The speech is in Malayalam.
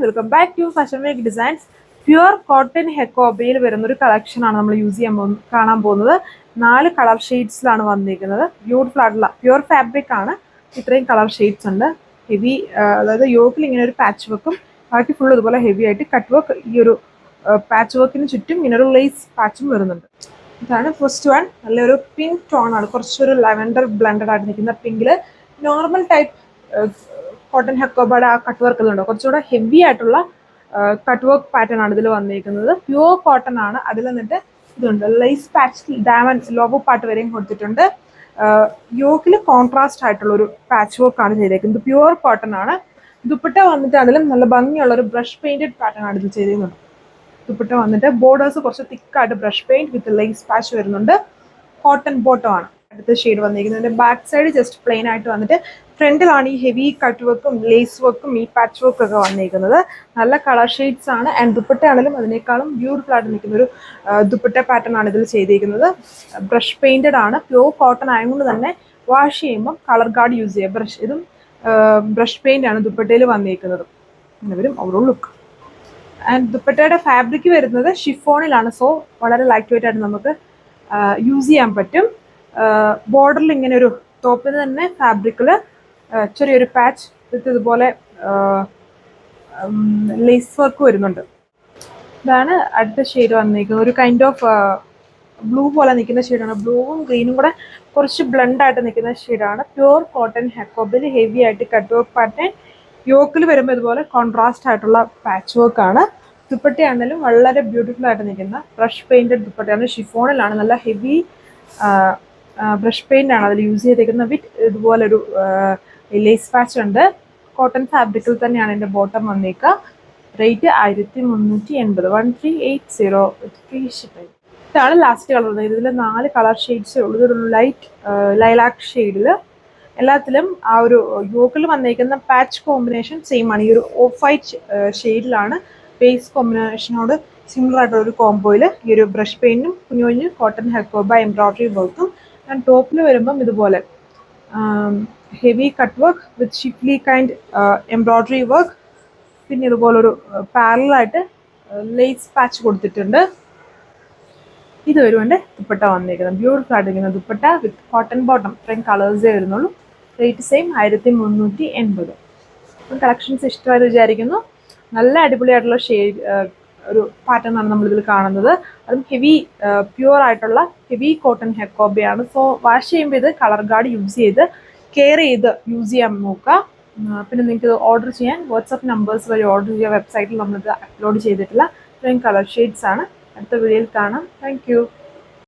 Welcome back to fashion make designs. Pure cotton ഹെക്കോബയിൽ വരുന്നൊരു കളക്ഷനാണ് നമ്മൾ കാണാൻ പോകുന്നത്. 4 കളർ ഷെയ്ഡ്സിലാണ് വന്നിരിക്കുന്നത്. ബ്യൂട്ടിഫുൾ ആയിട്ടുള്ള പ്യുവർ ഫാബ്രിക് ആണ്. ഇത്രയും കളർ ഷെയ്ഡ്സ് ഉണ്ട്. ഹെവി, അതായത് യോക്കിൽ ഇങ്ങനെ ഒരു പാച്ച് വർക്കും ബാക്കി ഫുൾ ഇതുപോലെ ഹെവി ആയിട്ട് കട്ട് വർക്ക്. ഈ ഒരു പാച്ച് വർക്കിന് ചുറ്റും ഇങ്ങനെ ഒരു ലേസ് പാച്ചും വരുന്നുണ്ട്. ഇതാണ് ഫസ്റ്റ് വൺ. നല്ലൊരു പിങ്ക് ടോൺ ആണ്, കുറച്ചൊരു ലാവൻഡർ ബ്ലെൻഡഡ് ആയിട്ട് നിൽക്കുന്ന പിങ്കില് നോർമൽ ടൈപ്പ് കോട്ടൺ ഹെക്കോബയുടെ ആ കട്ട് വർക്ക് ഉണ്ടോ, കുറച്ചുകൂടെ ഹെവി ആയിട്ടുള്ള കട്ട് വർക്ക് പാറ്റേൺ ആണ് ഇതിൽ വന്നിരിക്കുന്നത്. പ്യുവർ കോട്ടൺ ആണ്. അതിൽ നിന്നിട്ട് ഇതുണ്ട് lace patch diamond logo part വരെയും കൊടുത്തിട്ടുണ്ട്. യോക്കിൽ കോൺട്രാസ്റ്റ് ആയിട്ടുള്ള ഒരു പാച്ച് വർക്ക് ആണ് ചെയ്തേക്കുന്നത്. പ്യുവർ കോട്ടൺ ആണ്. ദുപ്പട്ട വന്നിട്ട് അതിലും നല്ല ഭംഗിയുള്ള ഒരു ബ്രഷ് പെയിന്റഡ് പാറ്റേൺ ആണ് ഇത് ചെയ്തിരുന്നത്. ദുപ്പട്ട വന്നിട്ട് ബോർഡേഴ്സ് കുറച്ച് തിക്കായിട്ട് ബ്രഷ് പെയിന്റ് വിത്ത് ലേസ് പാച്ച് വരുന്നുണ്ട്. കോട്ടൺ ബോട്ടം ആണ് അടുത്ത ഷെയ്ഡ് വന്നിരിക്കുന്നത്. ബാക്ക് സൈഡ് ജസ്റ്റ് പ്ലെയിൻ ആയിട്ട് വന്നിട്ട് ഫ്രണ്ടിലാണ് ഈ ഹെവി കട്ട് വർക്കും ലേസ് വർക്കും ഈ പാച്ച് വർക്കും ഒക്കെ വന്നിരിക്കുന്നത്. നല്ല കളർ ഷെയ്ഡ്സ് ആണ്. ആൻഡ് ദുപ്പട്ട ആണെങ്കിലും അതിനേക്കാളും ബ്യൂട്ടിഫുൾ ആയിട്ട് നിൽക്കുന്ന ഒരു ദുപ്പട്ട പാറ്റേൺ ആണ് ഇതിൽ ചെയ്തിരിക്കുന്നത്. ബ്രഷ് പെയിന്റഡ് ആണ്. പ്യൂർ കോട്ടൺ ആയതുകൊണ്ട് തന്നെ വാഷ് ചെയ്യുമ്പോൾ കളർ ഗാർഡ് യൂസ് ചെയ്യുക. ഇതും ബ്രഷ് പെയിന്റ് ആണ് ദുപ്പട്ടയിൽ വന്നിരിക്കുന്നത്. അങ്ങനെ വരും ഓവറോൾ ലുക്ക്. ആൻഡ് ദുപ്പട്ടയുടെ ഫാബ്രിക് വരുന്നത് ഷിഫോണിലാണ്. സോ വളരെ ലൈറ്റ് വെയിറ്റ് ആയിട്ട് നമുക്ക് യൂസ് ചെയ്യാൻ പറ്റും. ബോർഡറിൽ ഇങ്ങനെ ഒരു ടോപ്പിൽ തന്നെ ഫാബ്രിക്കിൽ ചെറിയൊരു പാച്ച് വിത്ത് ഇതുപോലെ ലേസ് വർക്ക് വരുന്നുണ്ട്. ഇതാണ് അടുത്ത ഷെയ്ഡ് വന്നിരിക്കുന്നത്. ഒരു കൈൻഡ് ഓഫ് ബ്ലൂ പോലെ നിൽക്കുന്ന ഷെയ്ഡാണ്. ബ്ലൂവും ഗ്രീനും കൂടെ കുറച്ച് ബ്ലെൻഡ് ആയിട്ട് നിൽക്കുന്ന ഷെയ്ഡാണ്. പ്യുവർ കോട്ടൺ ഹെക്കോബിൽ ഹെവി ആയിട്ട് കട്ട് വർക്ക് പാറ്റേൺ. യോക്കിൽ വരുമ്പോൾ ഇതുപോലെ കോൺട്രാസ്റ്റ് ആയിട്ടുള്ള പാച്ച് വർക്ക് ആണ്. ദുപ്പട്ടയാണെങ്കിലും വളരെ ബ്യൂട്ടിഫുൾ ആയിട്ട് നിൽക്കുന്ന ബ്രഷ് പെയിന്റഡ് ദുപ്പട്ടയാണ്. ഷിഫോണിലാണ്. നല്ല ഹെവി ബ്രഷ് പെയിന്റ് ആണ് അതിൽ യൂസ് ചെയ്തിരിക്കുന്നത്. വിത്ത് ഇതുപോലൊരു ലേസ് പാച്ച് ഉണ്ട്. കോട്ടൺ ഫാബ്രിക്കിൽ തന്നെയാണ് എൻ്റെ ബോട്ടം വന്നേക്കുക. Rate 1380, 1380 free shipping. ഇതാണ് ലാസ്റ്റ് കളർ. ഇതിൽ 4 കളർ ഷെയ്ഡ്സേ ഉള്ളൂ. ഇതൊരു ലൈറ്റ് ലൈലാക്ക് ഷെയ്ഡിൽ. എല്ലാത്തിലും ആ ഒരു യോക്കിൽ വന്നിരിക്കുന്ന പാച്ച് കോമ്പിനേഷൻ സെയിം ആണ്. ഈ ഒരു ഓഫ് വൈറ്റ് ഷെയ്ഡിലാണ് ബേസ് കോമ്പിനേഷനോട് സിമിലർ ആയിട്ടുള്ള ഒരു കോംബോയിൽ ഈ ഒരു ബ്രഷ് പെയിന്റും കുഞ്ഞു കുഞ്ഞു കോട്ടൺ ഹെക്കോബ എംബ്രോയിഡറി വർക്കും. ആൻഡ് ടോപ്പിൽ വരുമ്പം ഇതുപോലെ heavy cut work with Schiffli kind embroidery work. പിന്നെ ഇതുപോലൊരു പാരലായിട്ട് ലേസ് പാച്ച് കൊടുത്തിട്ടുണ്ട്. ഇത് വരുമ്പോൾ ദുപ്പട്ട വന്നിരിക്കുന്നത്. ബ്യൂട്ടിഫുൾ ആയിട്ടിരിക്കുന്ന ദുപ്പട്ട വിത്ത് കോട്ടൺ ബോട്ടം. ഇത്രയും കളേഴ്സേ വരുന്നുള്ളൂ. Rate same 1380. കളക്ഷൻസ് ഇഷ്ടമായിട്ട് വിചാരിക്കുന്നു. നല്ല അടിപൊളിയായിട്ടുള്ള ഷെയ്ഡ് ഒരു പാറ്റേൺ ആണ് നമ്മളിതിൽ കാണുന്നത്. അതും ഹെവി പ്യുവർ ആയിട്ടുള്ള ഹെവി കോട്ടൺ ഹെക്കോബയാണ്. സോ വാഷ് ചെയ്യുമ്പോൾ ഇത് കളർ ഗാർഡ് യൂസ് ചെയ്ത് കെയർ ചെയ്ത് യൂസ് ചെയ്യാൻ നോക്കുക. പിന്നെ നിങ്ങൾക്ക് ഓർഡർ ചെയ്യാൻ വാട്സപ്പ് നമ്പേഴ്സ് വഴി ഓർഡർ ചെയ്യുക. വെബ്സൈറ്റിൽ നമ്മളിത് അപ്ലോഡ് ചെയ്തിട്ടില്ല. ഇത്രയും കളർ ഷെയ്ഡ്സ് ആണ്. അടുത്ത വീഡിയോയിൽ കാണാം. താങ്ക്